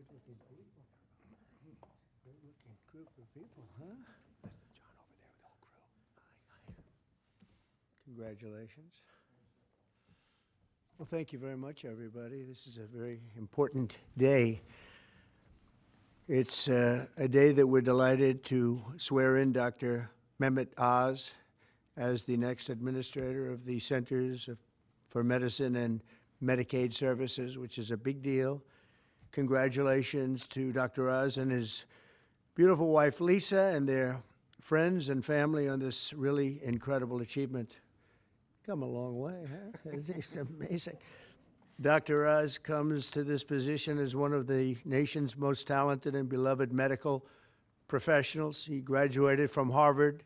Good-looking people. Good-looking group of people, huh? That's the John over there with the whole crew. Congratulations. Well, thank you very much, everybody. This is a very important day. It's a day that we're delighted to swear in Dr. Mehmet Oz as the next administrator of the Centers for Medicine and Medicaid Services, which is a big deal. Congratulations to Dr. Oz and his beautiful wife, Lisa, and their friends and family on this really incredible achievement. Come a long way, huh? It's amazing. Dr. Oz comes to this position as one of the nation's most talented and beloved medical professionals. He graduated from Harvard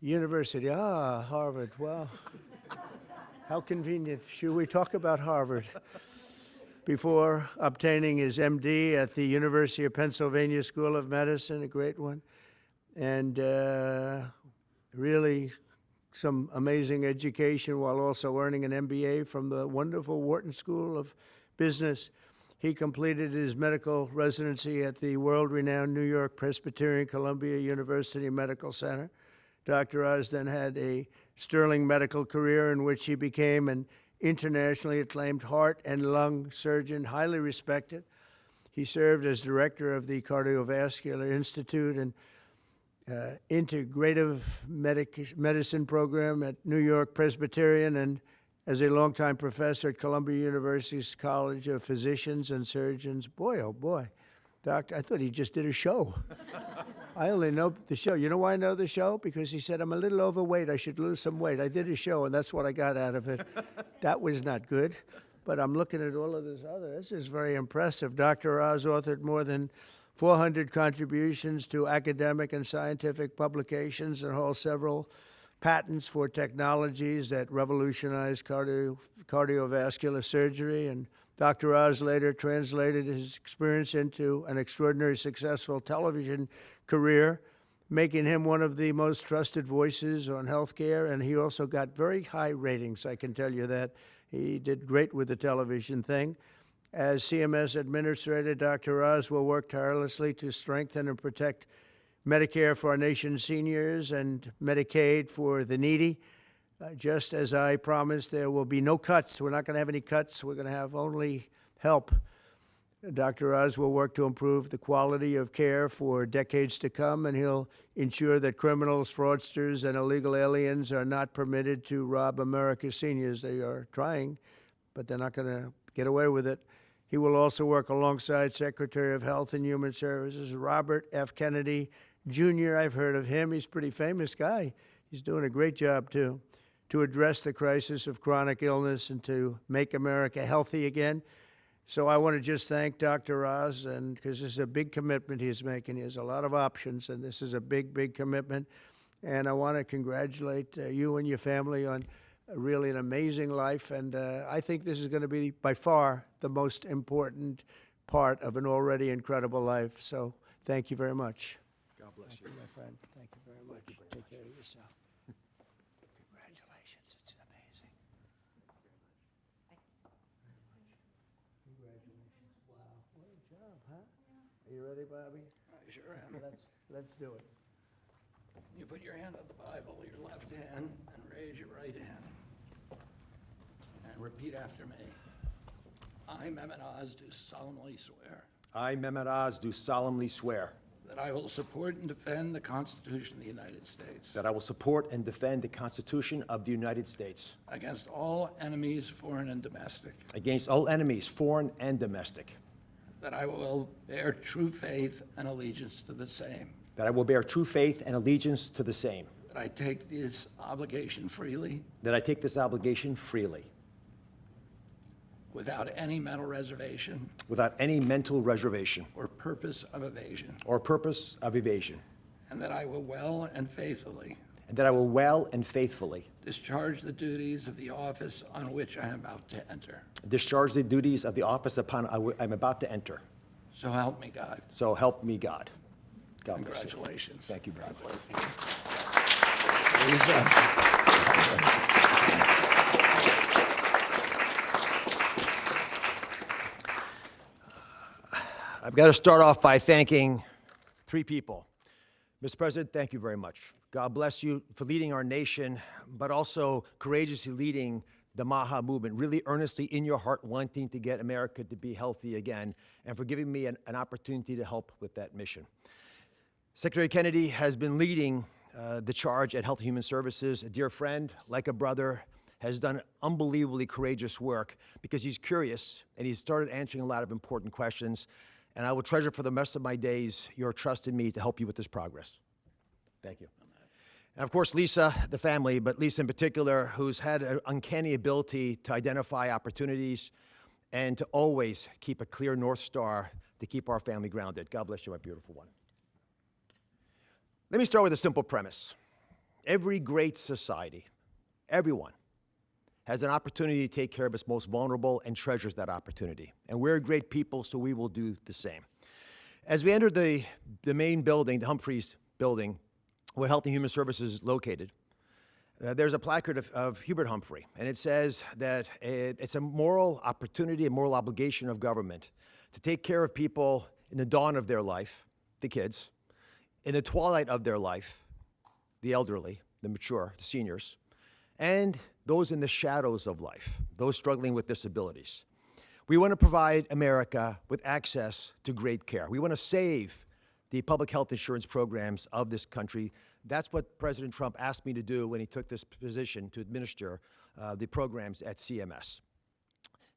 University. Ah, Harvard, wow. How convenient. Should we talk about Harvard? Before obtaining his MD at the University of Pennsylvania School of Medicine, a great one, and really some amazing education while also earning an MBA from the wonderful Wharton School of Business. He completed his medical residency at the world-renowned New York Presbyterian Columbia University Medical Center. Dr. Oz then had a sterling medical career in which he became an internationally acclaimed heart and lung surgeon, highly respected. He served as director of the Cardiovascular Institute and Integrative Medicine program at New York Presbyterian, and as a longtime professor at Columbia University's College of Physicians and Surgeons. Boy, oh boy, doctor, I thought he just did a show. I only know the show. You know why I know the show? Because he said, I'm a little overweight, I should lose some weight. I did a show, and that's what I got out of it. That was not good, but I'm looking at all of this other. This is very impressive. Dr. Oz authored more than 400 contributions to academic and scientific publications and holds several patents for technologies that revolutionize cardiovascular surgery. And Dr. Oz later translated his experience into an extraordinarily successful television career, making him one of the most trusted voices on healthcare. And he also got very high ratings, I can tell you that. He did great with the television thing. As CMS Administrator, Dr. Oz will work tirelessly to strengthen and protect Medicare for our nation's seniors and Medicaid for the needy. Just as I promised, there will be no cuts. We're not going to have any cuts. We're going to have only help. Dr. Oz will work to improve the quality of care for decades to come, and he'll ensure that criminals, fraudsters, and illegal aliens are not permitted to rob America's seniors. They are trying, but they're not going to get away with it. He will also work alongside Secretary of Health and Human Services, Robert F. Kennedy, Jr. I've heard of him. He's a pretty famous guy. He's doing a great job, too, to address the crisis of chronic illness and to make America healthy again. So I want to just thank Dr. Oz, and because this is a big commitment he's making. He has a lot of options, and this is a big, big commitment. And I want to congratulate you and your family on really an amazing life, and I think this is going to be by far the most important part of an already incredible life. So thank you very much. God bless you. My friend, thank you very much. Take care of yourself. Congratulations, it's amazing. Congratulations. Wow, what a job, huh? Are you ready, Bobby? I sure am. Let's do it. You put your hand on the Bible, your left hand, and raise your right hand. And repeat after me. I, Mehmet Oz, do solemnly swear I, Mehmet Oz, do solemnly swear that I will support and defend the Constitution of the United States that I will support and defend the Constitution of the United States against all enemies, foreign and domestic, against all enemies, foreign and domestic, that I will bear true faith and allegiance to the same, that I will bear true faith and allegiance to the same, that I take this obligation freely that I take this obligation freely, without any mental reservation without any mental reservation or purpose of evasion, or purpose of evasion, and that I will well and faithfully and that I will well and faithfully discharge the duties of the office on which I am about to enter. discharge the duties of the office upon I'm about to enter. So help me God. So help me God. God bless you. Congratulations. Thank you, brother. I've got to start off by thanking three people. Mr. President, thank you very much. God bless you for leading our nation, but also courageously leading the MAHA movement, really earnestly in your heart wanting to get America to be healthy again, and for giving me an opportunity to help with that mission. Secretary Kennedy has been leading the charge at Health and Human Services. A dear friend, like a brother, has done unbelievably courageous work because he's curious and he's started answering a lot of important questions. And I will treasure for the rest of my days your trust in me to help you with this progress. Thank you. And of course, Lisa, the family, but Lisa in particular, who's had an uncanny ability to identify opportunities and to always keep a clear North Star to keep our family grounded. God bless you, my beautiful one. Let me start with a simple premise. Every great society, everyone, has an opportunity to take care of its most vulnerable and treasures that opportunity. And we're great people, so we will do the same. As we entered the main building, the Humphreys building, where Health and Human Services is located, there's a placard of Hubert Humphrey, and it says that it's a moral opportunity, a moral obligation of government to take care of people in the dawn of their life, the kids, in the twilight of their life, the elderly, the mature, the seniors, and those in the shadows of life, those struggling with disabilities. We want to provide America with access to great care. We want to save the public health insurance programs of this country. That's what President Trump asked me to do when he took this position to administer the programs at CMS.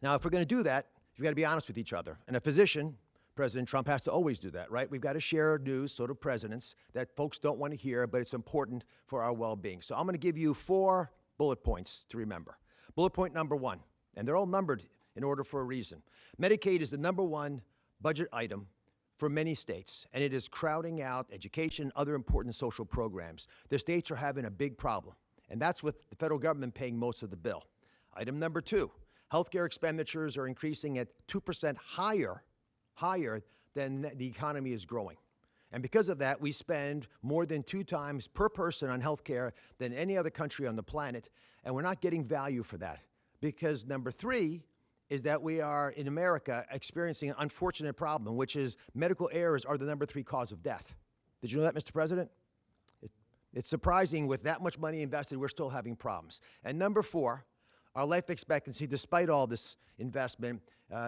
Now, if we're going to do that, we've got to be honest with each other. And a physician, President Trump, has to always do that, right? We've got to share news, so do presidents, that folks don't want to hear, but it's important for our well-being. So I'm going to give you 4 bullet points to remember. Bullet point number 1, and they're all numbered in order for a reason. Medicaid is the #1 budget item for many states, and it is crowding out education, other important social programs. The states are having a big problem, and that's with the federal government paying most of the bill. Item number 2, healthcare expenditures are increasing at 2% higher than the economy is growing. And because of that, we spend more than 2 times per person on healthcare than any other country on the planet, and we're not getting value for that. Because number 3 is that we are, in America, experiencing an unfortunate problem, which is medical errors are the number 3 cause of death. Did you know that, Mr. President? It's surprising with that much money invested, we're still having problems. And number 4, our life expectancy, despite all this investment,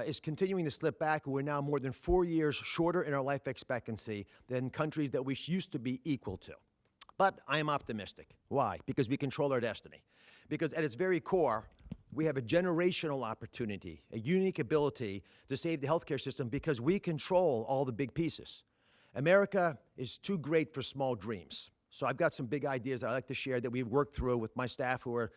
is continuing to slip back. We're now more than 4 years shorter in our life expectancy than countries that we used to be equal to. But I am optimistic. Why? Because we control our destiny. Because at its very core, we have a generational opportunity, a unique ability to save the healthcare system because we control all the big pieces. America is too great for small dreams. So I've got some big ideas that I'd like to share that we've worked through with my staff who are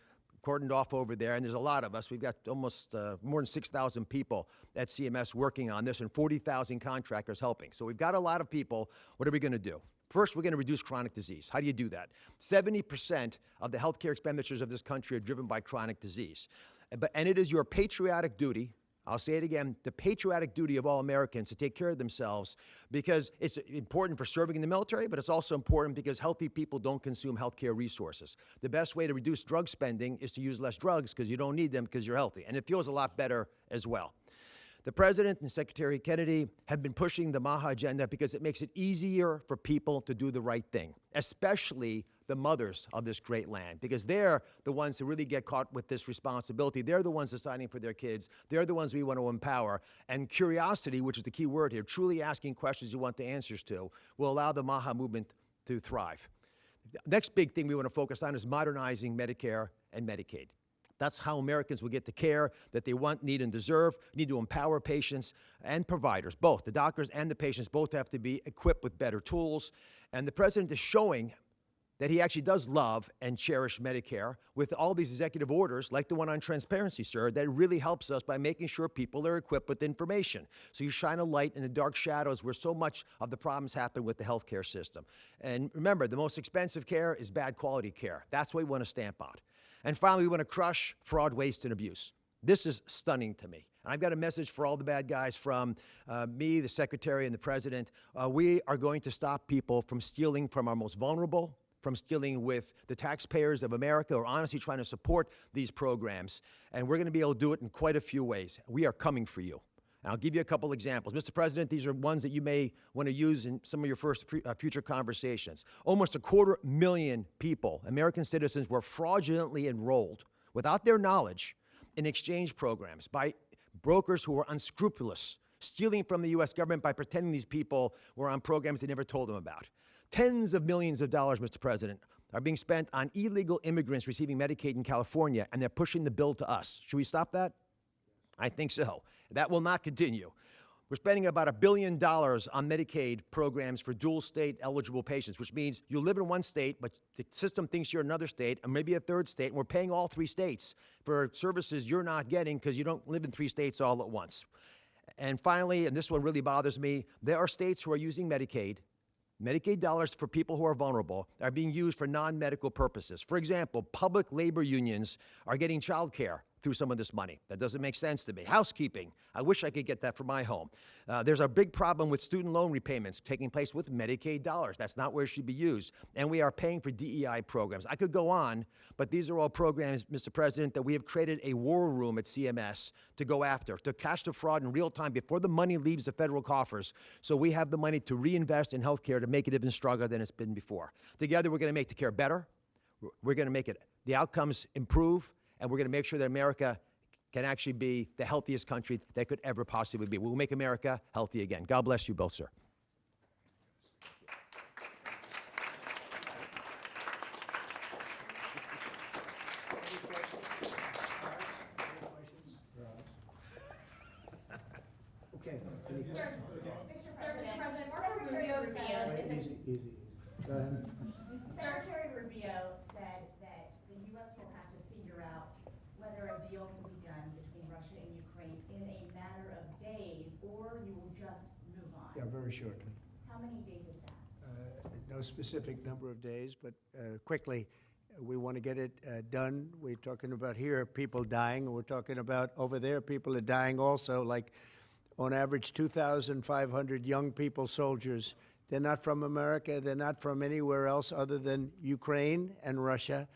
cordoned off over there, and there's a lot of us. We've got almost more than 6,000 people at CMS working on this and 40,000 contractors helping. So we've got a lot of people. What are we going to do? First, we're going to reduce chronic disease. How do you do that? 70% of the healthcare expenditures of this country are driven by chronic disease. And it is your patriotic duty, I'll say it again, the patriotic duty of all Americans to take care of themselves because it's important for serving in the military, but it's also important because healthy people don't consume healthcare resources. The best way to reduce drug spending is to use less drugs because you don't need them because you're healthy. And it feels a lot better as well. The President and Secretary Kennedy have been pushing the MAHA agenda because it makes it easier for people to do the right thing, especially the mothers of this great land, because they're the ones who really get caught with this responsibility. They're the ones deciding for their kids. They're the ones we want to empower. And curiosity, which is the key word here, truly asking questions you want the answers to, will allow the MAHA movement to thrive. The next big thing we want to focus on is modernizing Medicare and Medicaid. That's how Americans will get the care that they want, need, and deserve. We need to empower patients and providers, both. The doctors and the patients both have to be equipped with better tools. And the President is showing that he actually does love and cherish Medicare with all these executive orders, like the one on transparency, sir, that really helps us by making sure people are equipped with information. So you shine a light in the dark shadows where so much of the problems happen with the healthcare system. And remember, the most expensive care is bad quality care. That's what we want to stamp out. And finally, we want to crush fraud, waste, and abuse. This is stunning to me. And I've got a message for all the bad guys from me, the Secretary, and the President. We are going to stop people from stealing from our most vulnerable, from stealing with the taxpayers of America, or honestly trying to support these programs. And we're going to be able to do it in quite a few ways. We are coming for you. And I'll give you a couple examples. Mr. President, these are ones that you may want to use in some of your future conversations. Almost 250,000 people, American citizens, were fraudulently enrolled without their knowledge in exchange programs by brokers who were unscrupulous, stealing from the U.S. government by pretending these people were on programs they never told them about. Tens of millions of dollars, Mr. President, are being spent on illegal immigrants receiving Medicaid in California, and they're pushing the bill to us. Should we stop that? I think so. That will not continue. We're spending about $1 billion on Medicaid programs for dual state eligible patients, which means you live in one state, but the system thinks you're another state, and maybe a third state, and we're paying all 3 states for services you're not getting because you don't live in 3 states all at once. And finally, and this one really bothers me, there are states who are using Medicaid dollars for people who are vulnerable are being used for non-medical purposes. For example, public labor unions are getting child care through some of this money. That doesn't make sense to me. Housekeeping, I wish I could get that for my home. There's a big problem with student loan repayments taking place with Medicaid dollars. That's not where it should be used. And we are paying for DEI programs. I could go on, but these are all programs, Mr. President, that we have created a war room at CMS to go after, to catch the fraud in real time before the money leaves the federal coffers. So we have the money to reinvest in healthcare to make it even stronger than it's been before. Together, we're going to make the care better. We're going to make the outcomes improve. And we're going to make sure that America can actually be the healthiest country that could ever possibly be. We'll make America healthy again. God bless you both, sir. Okay. Mr. President, Secretary Rubio said that the U.S. will have to figure out whether a deal can be done between Russia and Ukraine in a matter of days, or you will just move on. Yeah, very shortly. How many days is that? No specific number of days, but quickly. We want to get it done. We're talking about here people dying. We're talking about over there people are dying also, like on average 2,500 young people, soldiers. They're not from America. They're not from anywhere else other than Ukraine and Russia.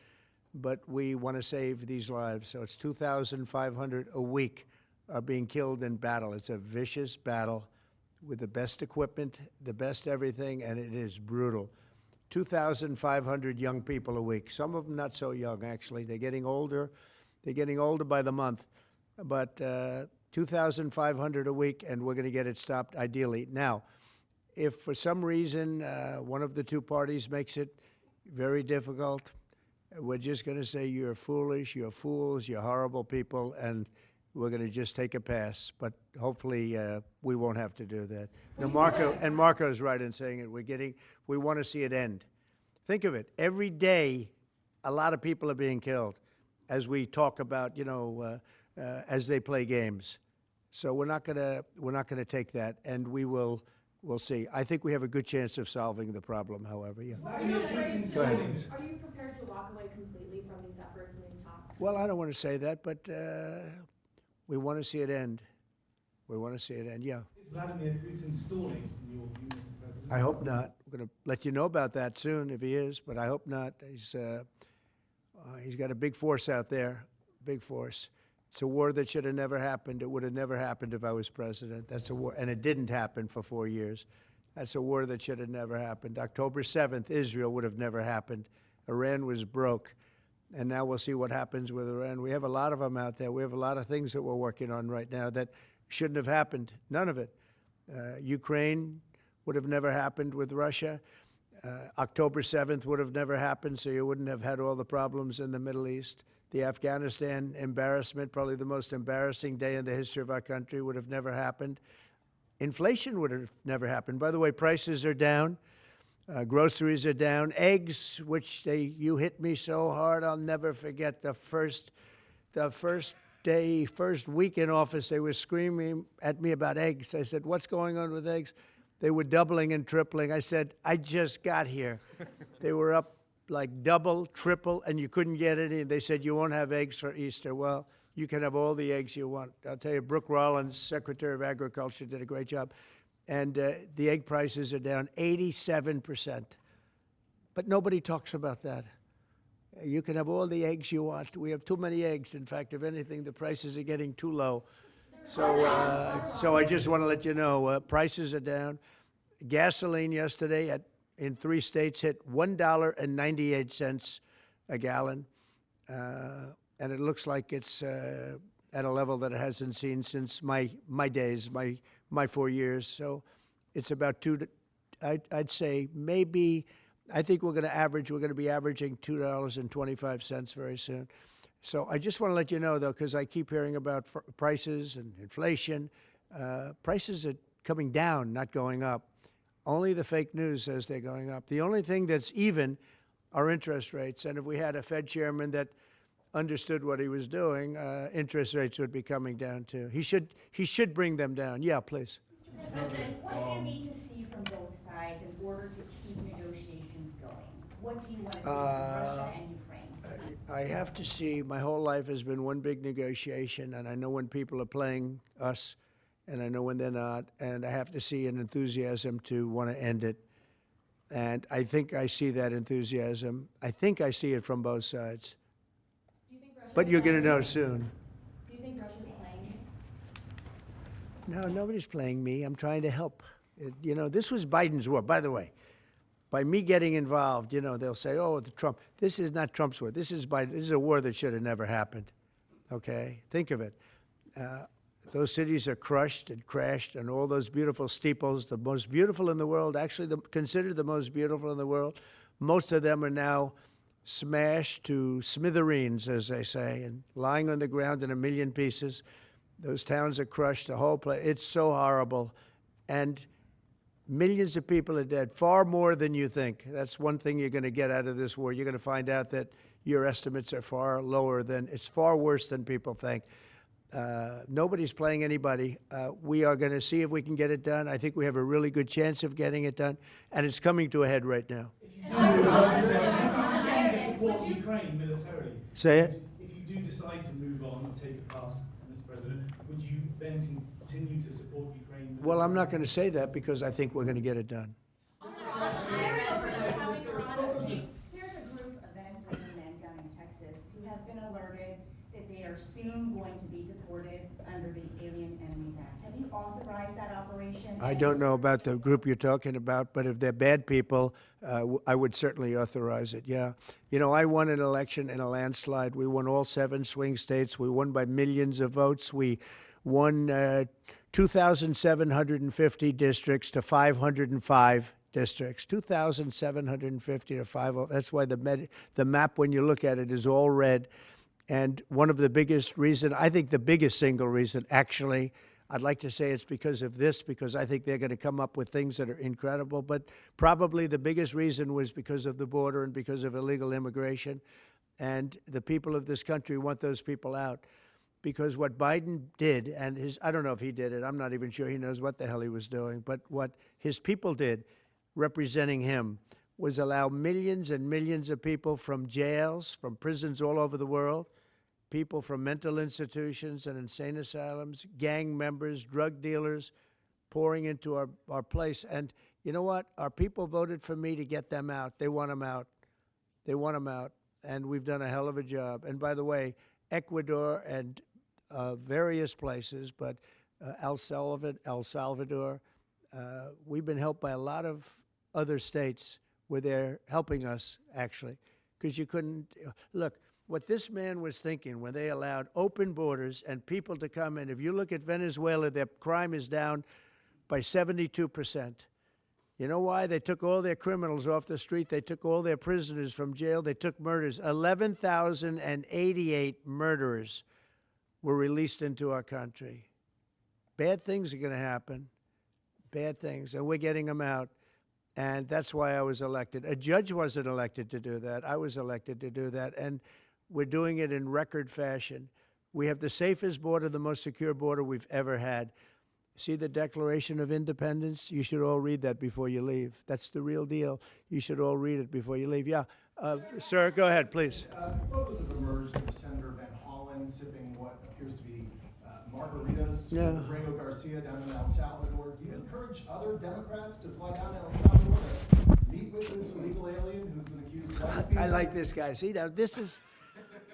But we want to save these lives. So it's 2,500 a week are being killed in battle. It's a vicious battle with the best equipment, the best everything, and it is brutal. 2,500 young people a week. Some of them not so young, actually. They're getting older. They're getting older by the month. But 2,500 a week, and we're going to get it stopped ideally. Now, if for some reason one of the two parties makes it very difficult, we're just going to say you're foolish, you're fools, you're horrible people, and we're going to just take a pass. But hopefully we won't have to do that. Now, Marco's right in saying it. We want to see it end. Think of it. Every day, a lot of people are being killed as we talk about, as they play games. So we're not going to take that, and we'll see. I think we have a good chance of solving the problem, however. Yeah. Go ahead. Are you prepared to walk away completely from these efforts and these talks? Well, I don't want to say that, but we want to see it end. We want to see it end, yeah. Is Vladimir Putin stalling, in your view, Mr. President? I hope not. We're going to let you know about that soon if he is, but I hope not. He's got a big force out there, big force. It's a war that should have never happened. It would have never happened if I was president. That's a war, and it didn't happen for 4 years. That's a war that should have never happened. October 7th, Israel would have never happened. Iran was broke, and now we'll see what happens with Iran. We have a lot of them out there. We have a lot of things that we're working on right now that shouldn't have happened, none of it. Ukraine would have never happened with Russia. October 7th would have never happened, so you wouldn't have had all the problems in the Middle East. The Afghanistan embarrassment, probably the most embarrassing day in the history of our country, would have never happened. Inflation would have never happened. By the way, prices are down. Groceries are down. Eggs, which you hit me so hard, I'll never forget the first week in office, they were screaming at me about eggs. I said, what's going on with eggs? They were doubling and tripling. I said, I just got here. They were up like double, triple, and you couldn't get any. They said, you won't have eggs for Easter. Well, you can have all the eggs you want. I'll tell you, Brooke Rollins, Secretary of Agriculture, did a great job. And the egg prices are down 87%. But nobody talks about that. You can have all the eggs you want. We have too many eggs. In fact, if anything, the prices are getting too low. So I just want to let you know, prices are down. Gasoline yesterday in 3 states hit $1.98 a gallon, and it looks like it's at a level that it hasn't seen since my days, my 4 years. So it's about I'd say maybe, I think we're going to be averaging $2.25 very soon. So I just want to let you know, though, because I keep hearing about prices and inflation. Prices are coming down, not going up. Only the fake news says they're going up. The only thing that's even are interest rates. And if we had a Fed chairman that understood what he was doing, interest rates would be coming down too. He should bring them down. Yeah, please. Mr. President, what do you need to see from both sides in order to keep negotiations going? What do you want to see from Russia and Ukraine? I have to see, my whole life has been one big negotiation, and I know when people are playing us, and I know when they're not, and I have to see an enthusiasm to want to end it. And I think I see that enthusiasm. I think I see it from both sides. Do you think Russia's But you're going to playing- know soon. Do you think Russia's playing you? No, nobody's playing me. I'm trying to help. You know, this was Biden's war. By the way, by me getting involved, you know, they'll say, oh, Trump. This is not Trump's war. This is Biden. This is a war that should have never happened. Okay? Think of it. Those cities are crushed and crashed, and all those beautiful steeples, the most beautiful in the world, actually considered the most beautiful in the world, most of them are now smashed to smithereens, as they say, and lying on the ground in a million pieces. Those towns are crushed, the whole place. It's so horrible. And millions of people are dead, far more than you think. That's one thing you're going to get out of this war. You're going to find out that your estimates are far lower than, it's far worse than people think. Nobody's playing anybody. We are going to see if we can get it done. I think we have a really good chance of getting it done, and it's coming to a head right now. If you do support Ukraine militarily, Say it. if you do decide to move on and take a pass, Mr. President, would you then continue to support Ukraine militarily? Well, I'm not going to say that because I think we're going to get it done. There's a group of Venezuelan men down in Texas who have been alerted that they are soon going to be deported under the Alien Enemies Act. Have you authorized that operation? I don't know about the group you're talking about, but if they're bad people, I would certainly authorize it, yeah. You know, I won an election in a landslide. We won all 7 swing states. We won by millions of votes. We won 2,750 districts to 505 districts. 2,750 to 505. That's why the map, when you look at it, is all red. And one of the biggest reason, I think the biggest single reason, actually, I'd like to say it's because of this, because I think they're going to come up with things that are incredible. But probably the biggest reason was because of the border and because of illegal immigration. And the people of this country want those people out. Because what Biden did, and I don't know if he did it, I'm not even sure he knows what the hell he was doing, but what his people did, representing him, was allow millions and millions of people from jails, from prisons all over the world, people from mental institutions and insane asylums, gang members, drug dealers, pouring into our place. And you know what? Our people voted for me to get them out. They want them out. They want them out. And we've done a hell of a job. And by the way, Ecuador and various places, but El Salvador, we've been helped by a lot of other states where they're helping us, actually, because you couldn't look. What this man was thinking when they allowed open borders and people to come in, if you look at Venezuela, their crime is down by 72%. You know why? They took all their criminals off the street. They took all their prisoners from jail. They took murders. 11,088 murderers were released into our country. Bad things are going to happen. Bad things. And we're getting them out. And that's why I was elected. A judge wasn't elected to do that. I was elected to do that. And we're doing it in record fashion. We have the safest border, the most secure border we've ever had. See the Declaration of Independence? You should all read that before you leave. That's the real deal. You should all read it before you leave. Yeah. Sir, go ahead, please. Photos have emerged of Senator Van Hollen sipping what appears to be margaritas with Ringo Garcia down in El Salvador. Do you encourage other Democrats to fly down to El Salvador to meet with this illegal alien who's an accused drug I like this guy. See, now this is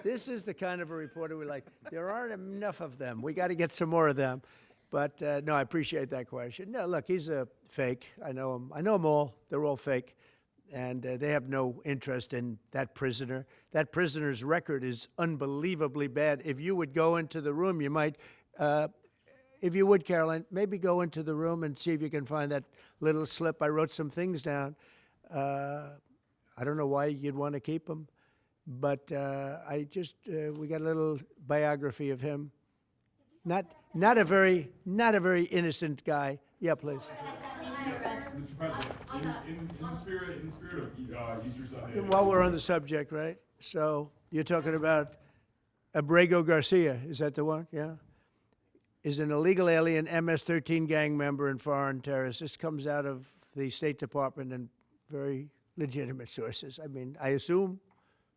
This is the kind of a reporter we like. There aren't enough of them. We got to get some more of them. But no, I appreciate that question. No, look, he's a fake. I know him. I know them all. They're all fake. And they have no interest in that prisoner. That prisoner's record is unbelievably bad. If you would go into the room, you might, if you would, Caroline, maybe go into the room and see if you can find that little slip. I wrote some things down. I don't know why you'd want to keep him, but we got a little biography of him. Not a very innocent guy. Yeah, please. Mr. President, in the spirit of Easter Sunday. While we're on the subject, right? So you're talking about Abrego Garcia. Is that the one? Yeah. Is an illegal alien MS-13 gang member and foreign terrorist. This comes out of the State Department and very legitimate sources. I mean, I assume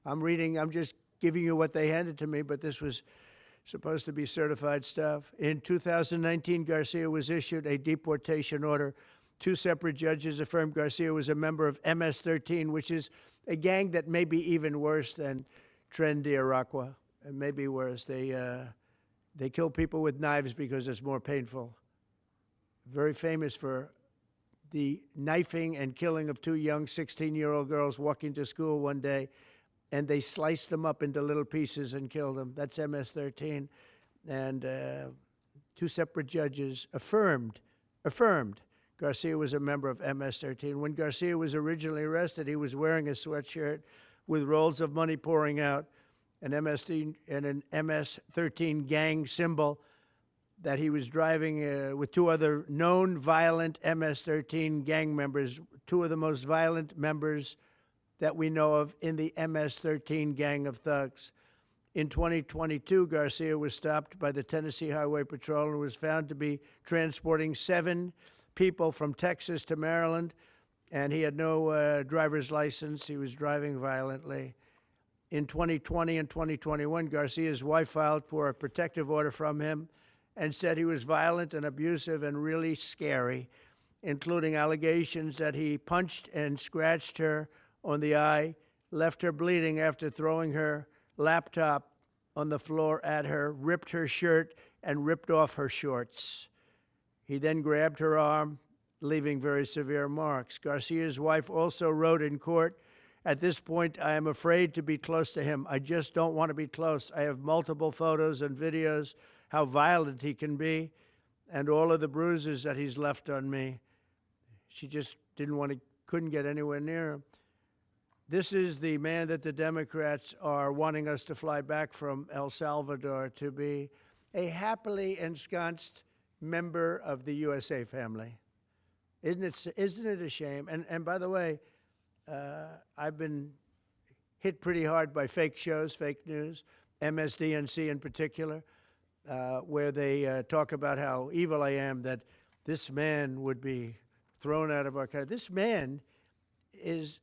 I'm just giving you what they handed to me, but this was supposed to be certified stuff. In 2019, Garcia was issued a deportation order. 2 separate judges affirmed Garcia was a member of MS-13, which is a gang that may be even worse than Tren de Aragua, and maybe worse. They kill people with knives because it's more painful. Very famous for the knifing and killing of 2 young 16-year-old girls walking to school one day, and they sliced them up into little pieces and killed them. That's MS-13. And 2 separate judges affirmed Garcia was a member of MS-13. When Garcia was originally arrested, he was wearing a sweatshirt with rolls of money pouring out, an MS-13 gang symbol that he was driving with 2 other known violent MS-13 gang members, 2 of the most violent members that we know of in the MS-13 gang of thugs. In 2022, Garcia was stopped by the Tennessee Highway Patrol and was found to be transporting 7 people from Texas to Maryland, and he had no driver's license. He was driving violently. In 2020 and 2021, Garcia's wife filed for a protective order from him and said he was violent and abusive and really scary, including allegations that he punched and scratched her on the eye, left her bleeding after throwing her laptop on the floor at her, ripped her shirt, and ripped off her shorts. He then grabbed her arm, leaving very severe marks. Garcia's wife also wrote in court, "At this point, I am afraid to be close to him. I just don't want to be close. I have multiple photos and videos, how violent he can be, and all of the bruises that he's left on me." She just couldn't get anywhere near him. This is the man that the Democrats are wanting us to fly back from El Salvador to be a happily ensconced member of the USA family. Isn't it a shame? And by the way, I've been hit pretty hard by fake shows, fake news, MSDNC in particular, where they talk about how evil I am, that this man would be thrown out of our country. This man is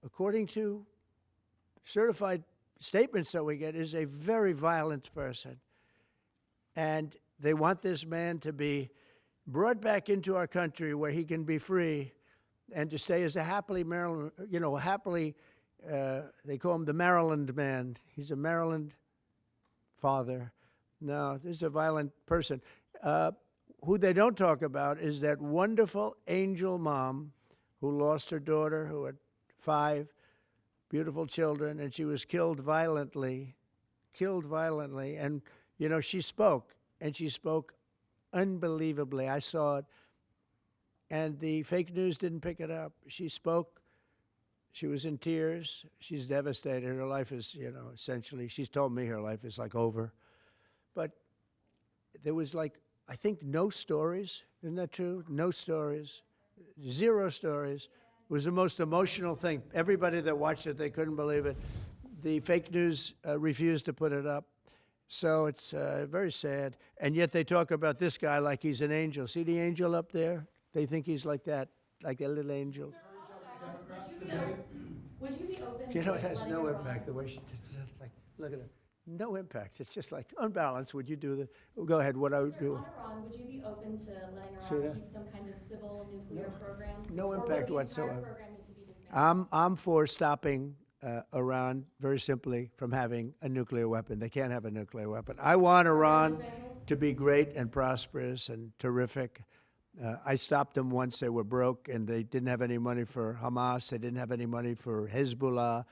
according to certified statements that we get, is a very violent person. And they want this man to be brought back into our country where he can be free and to stay as a happily Maryland, they call him the Maryland man. He's a Maryland father. No, this is a violent person. Who they don't talk about is that wonderful angel mom who lost her daughter, who had 5 beautiful children, and she was killed violently. And, she spoke, and she spoke unbelievably. I saw it. And the fake news didn't pick it up. She spoke. She was in tears. She's devastated. Her life is, essentially, she's told me her life is like over. But there was I think no stories. Isn't that true? No stories. 0 stories. It was the most emotional thing. Everybody that watched it, they couldn't believe it. The fake news refused to put it up. So it's very sad. And yet they talk about this guy like he's an angel. See the angel up there? They think he's like that, like a little angel. Would you be open It has no impact the way she did it. Look at her. No impact. It's just unbalanced. Would you do the? Go ahead. What I would do. On Iran, would you be open to letting See Iran that? keep some kind of civil nuclear program? No Or would impact the entire whatsoever. program need to be dismantled? I'm for stopping Iran, very simply, from having a nuclear weapon. They can't have a nuclear weapon. I want Iran to be great and prosperous and terrific. I stopped them once they were broke and they didn't have any money for Hamas. They didn't have any money for Hezbollah.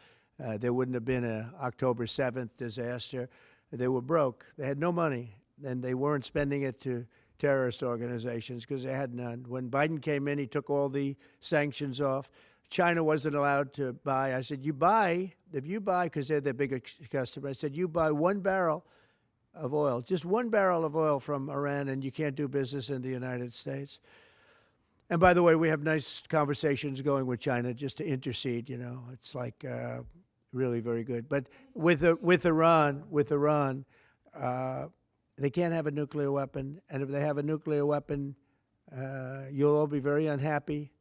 There wouldn't have been an October 7th disaster. They were broke. They had no money, and they weren't spending it to terrorist organizations because they had none. When Biden came in, he took all the sanctions off. China wasn't allowed to buy. I said, if you buy, because they're their biggest customer, I said, you buy 1 barrel of oil, just 1 barrel of oil from Iran, and you can't do business in the United States. And by the way, we have nice conversations going with China just to intercede, you know. It's like really very good. But with Iran, they can't have a nuclear weapon. And if they have a nuclear weapon, you'll all be very unhappy.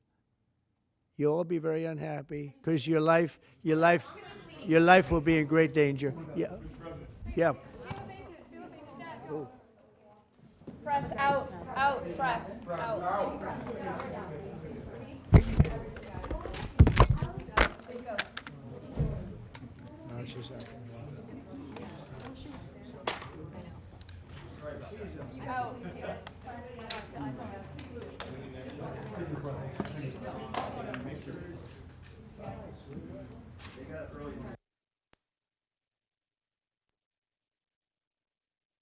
You'll all be very unhappy because your life will be in great danger. Yeah. Yeah. Oh. Press out, press out. No, she's not. Out.